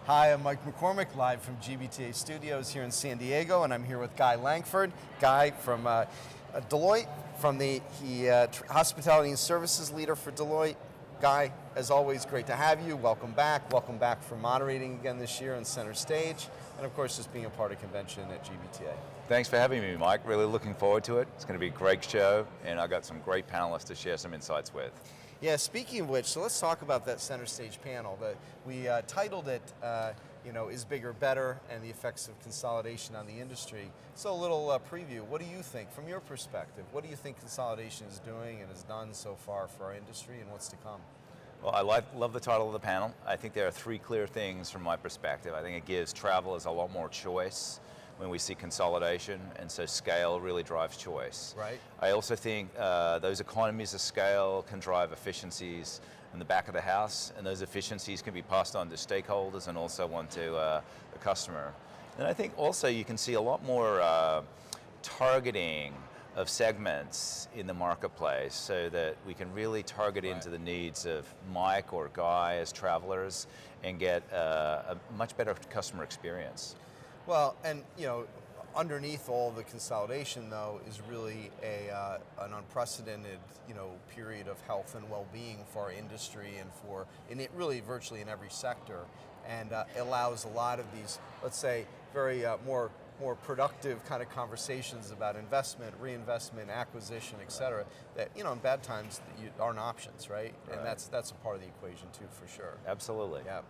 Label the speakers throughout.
Speaker 1: Hi, I'm Mike McCormick, live from GBTA Studios here in San Diego, and I'm here with Guy Langford. Guy from Deloitte, from the Hospitality and Services Leader for Deloitte. Guy, as always, great to have you. Welcome back. Welcome back for moderating again this year on Center Stage, and of course, just being a part of convention at GBTA.
Speaker 2: Thanks for having me, Mike. Really looking forward to it. It's going to be a great show, and I've got some great panelists to share some insights with.
Speaker 1: Yeah, speaking of which, so let's talk about that Center Stage panel. We titled it, Is Bigger Better, and the Effects of Consolidation on the Industry. So a little preview. What do you think, from your perspective, what do you think consolidation is doing and has done so far for our industry, and what's to come?
Speaker 2: Well, I love the title of the panel. I think there are three clear things from my perspective. I think it gives travelers a lot more choice when we see consolidation, and so scale really drives choice.
Speaker 1: Right.
Speaker 2: I also think those economies of scale can drive efficiencies in the back of the house, and those efficiencies can be passed on to stakeholders and also on to the customer. And I think also you can see a lot more targeting of segments in the marketplace so that we can really target into the needs of Mike or Guy as travelers and get a much better customer experience.
Speaker 1: Well, and underneath all the consolidation, though, is really an unprecedented, period of health and well-being for our industry and really virtually in every sector, and it allows a lot of these, let's say, very more productive kind of conversations about investment, reinvestment, acquisition, et cetera, that, in bad times aren't options, right? And that's a part of the equation too, for sure.
Speaker 2: Absolutely.
Speaker 1: Yeah.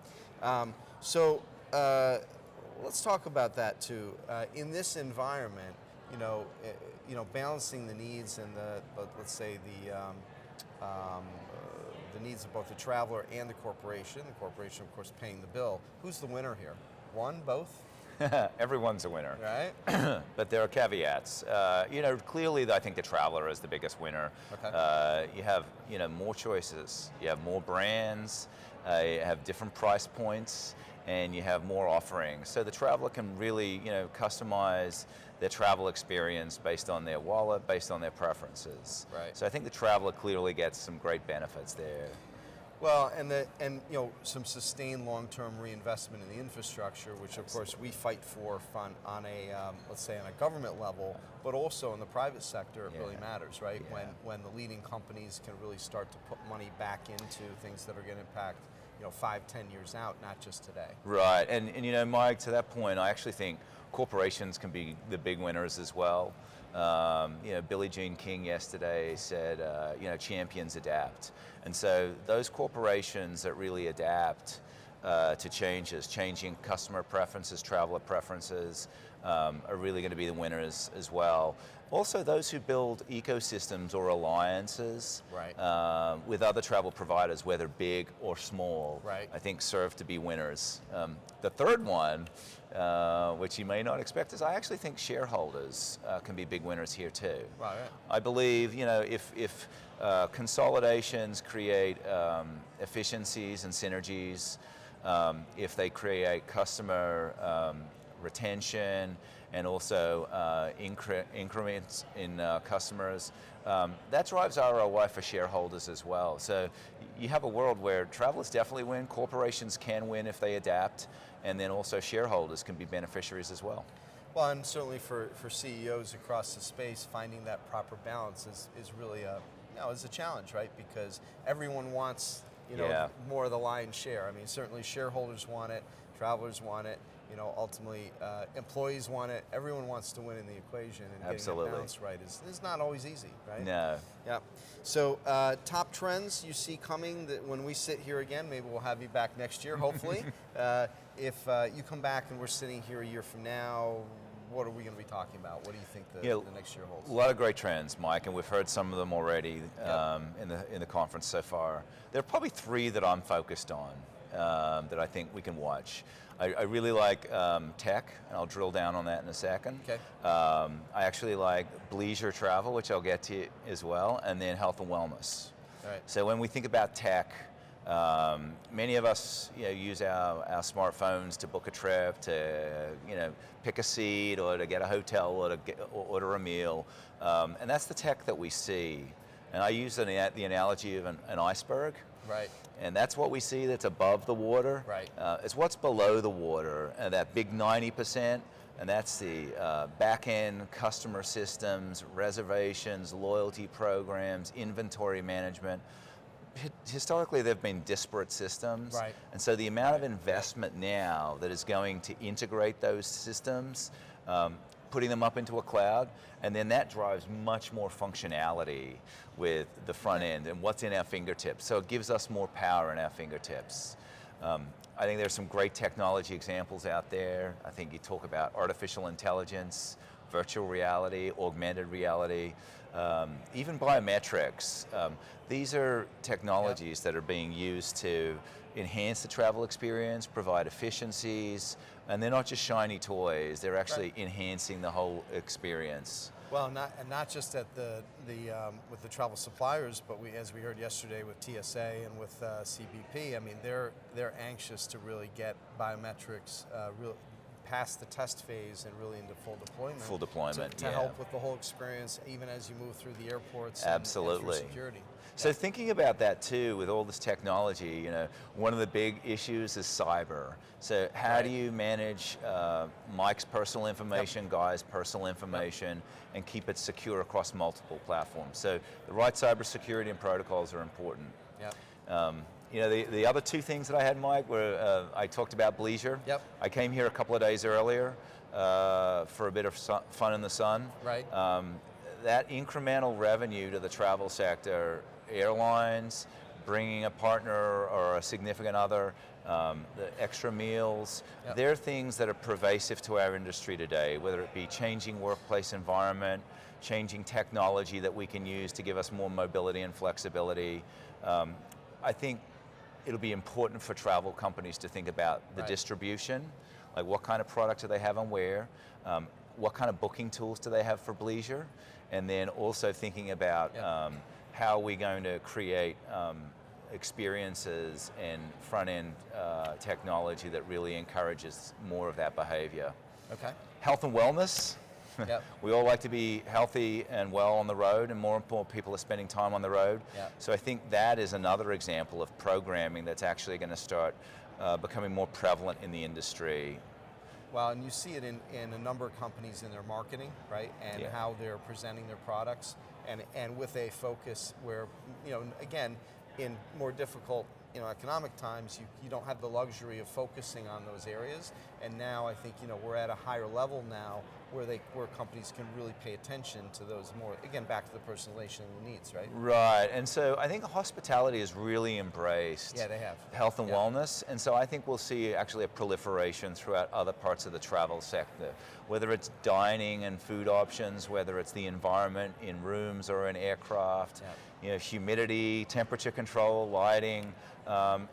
Speaker 1: Let's talk about that too. In this environment, balancing the needs and let's say the needs of both the traveler and the corporation. The corporation, of course, paying the bill. Who's the winner here? One, both?
Speaker 2: Everyone's a winner.
Speaker 1: Right.
Speaker 2: But there are caveats. Clearly, I think the traveler is the biggest winner.
Speaker 1: Okay.
Speaker 2: You have, more choices. You have more brands. You have different price points, and you have more offerings. So the traveler can really, customize their travel experience based on their wallet, based on their preferences.
Speaker 1: Right.
Speaker 2: So I think the traveler clearly gets some great benefits there.
Speaker 1: Well, and some sustained long-term reinvestment in the infrastructure, which of course we fight for on a let's say on a government level, but also in the private sector, it really matters, right?
Speaker 2: Yeah.
Speaker 1: When the leading companies can really start to put money back into things that are going to impact 5-10 years out, not just today.
Speaker 2: Right, and Mike, to that point, I actually think corporations can be the big winners as well. Billie Jean King yesterday said, champions adapt. And so those corporations that really adapt to changes, changing customer preferences, traveler preferences, are really going to be the winners as well. Also, those who build ecosystems or alliances with other travel providers, whether big or small, I think serve to be winners. The third one, which you may not expect, is I actually think shareholders can be big winners here too.
Speaker 1: Right.
Speaker 2: I believe, if consolidations create efficiencies and synergies, if they create customer retention and also increments in customers, that drives ROI for shareholders as well. So you have a world where travelers definitely win, corporations can win if they adapt, and then also shareholders can be beneficiaries as well.
Speaker 1: Well, and certainly for CEOs across the space, finding that proper balance is really is a challenge, right? Because everyone wants more of the lion's share. I mean, certainly shareholders want it, travelers want it, ultimately employees want it. Everyone wants to win in the equation, and getting that balance right is not always easy, right?
Speaker 2: No.
Speaker 1: Yeah. So top trends you see coming that when we sit here again, maybe we'll have you back next year, hopefully. If you come back and we're sitting here a year from now, what are we going to be talking about? What do you think the next year holds?
Speaker 2: A lot of great trends, Mike, and we've heard some of them already in the conference so far. There are probably three that I'm focused on that I think we can watch. I really like tech, and I'll drill down on that in a second.
Speaker 1: Okay.
Speaker 2: I actually like leisure travel, which I'll get to as well, and then health and wellness.
Speaker 1: All right.
Speaker 2: So when we think about tech, many of us use our smartphones to book a trip, to pick a seat, or to get a hotel, or to order a meal, and that's the tech that we see. And I use the analogy of an iceberg.
Speaker 1: Right.
Speaker 2: And that's what we see that's above the water.
Speaker 1: Right.
Speaker 2: It's what's below the water, that big 90%, and that's the back-end customer systems, reservations, loyalty programs, inventory management. Historically, they've been disparate systems.
Speaker 1: Right.
Speaker 2: And so the amount of investment now that is going to integrate those systems, putting them up into a cloud, and then that drives much more functionality with the front end and what's in our fingertips. So it gives us more power in our fingertips. I think there's some great technology examples out there. I think you talk about artificial intelligence, virtual reality, augmented reality, even biometrics. These are technologies that are being used to enhance the travel experience, provide efficiencies, and they're not just shiny toys, they're actually enhancing the whole experience.
Speaker 1: Well, not just at with the travel suppliers, but as we heard yesterday with TSA and with CBP, I mean, they're anxious to really get biometrics past the test phase and really into full deployment.
Speaker 2: Full deployment,
Speaker 1: to help with the whole experience, even as you move through the airports.
Speaker 2: Absolutely.
Speaker 1: And through security.
Speaker 2: So thinking about that too, with all this technology, you know, one of the big issues is cyber. So how do you manage Mike's personal information, Guy's personal information, and keep it secure across multiple platforms? So the right cybersecurity and protocols are important.
Speaker 1: Yep.
Speaker 2: You know, the other two things that I had, Mike, were I talked about bleisure.
Speaker 1: Yep.
Speaker 2: I came here a couple of days earlier for a bit of fun in the sun.
Speaker 1: Right.
Speaker 2: That incremental revenue to the travel sector, airlines, bringing a partner or a significant other, the extra meals, they're things that are pervasive to our industry today, whether it be changing workplace environment, changing technology that we can use to give us more mobility and flexibility. I think it'll be important for travel companies to think about the distribution, like what kind of product do they have and where, what kind of booking tools do they have for bleisure, and then also thinking about how are we going to create experiences and front-end technology that really encourages more of that behavior.
Speaker 1: Okay.
Speaker 2: Health and wellness.
Speaker 1: Yep.
Speaker 2: We all like to be healthy and well on the road, and more and more people are spending time on the road.
Speaker 1: Yep.
Speaker 2: So I think that is another example of programming that's actually going to start becoming more prevalent in the industry.
Speaker 1: Well, and you see it in a number of companies in their marketing, right? And how they're presenting their products, and with a focus where, you know, again, in more difficult, you know, economic times, you don't have the luxury of focusing on those areas. And now I think, you know, we're at a higher level now where companies can really pay attention to those more, again, back to the personalization of the needs, right?
Speaker 2: Right, and so I think hospitality has really embraced
Speaker 1: they have
Speaker 2: health and wellness, and so I think we'll see actually a proliferation throughout other parts of the travel sector, whether it's dining and food options, whether it's the environment in rooms or in aircraft, you know, humidity, temperature control, lighting,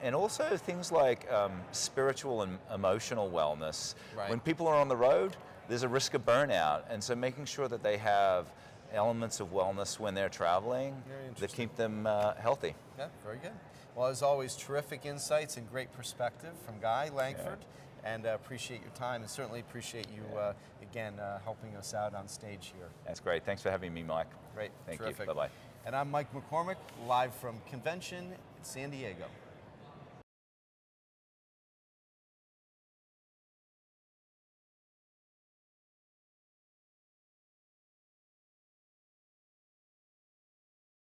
Speaker 2: and also things like spiritual and emotional wellness.
Speaker 1: Right.
Speaker 2: When people are on the road, there's a risk of burnout, and so making sure that they have elements of wellness when they're traveling that keep them healthy.
Speaker 1: Yeah, very good. Well, as always, terrific insights and great perspective from Guy Langford, and appreciate your time, and certainly appreciate you, again, helping us out on stage here.
Speaker 2: That's great. Thanks for having me, Mike.
Speaker 1: Great,
Speaker 2: Thank
Speaker 1: terrific.
Speaker 2: you. Bye-bye.
Speaker 1: And I'm Mike McCormick, live from convention in San Diego.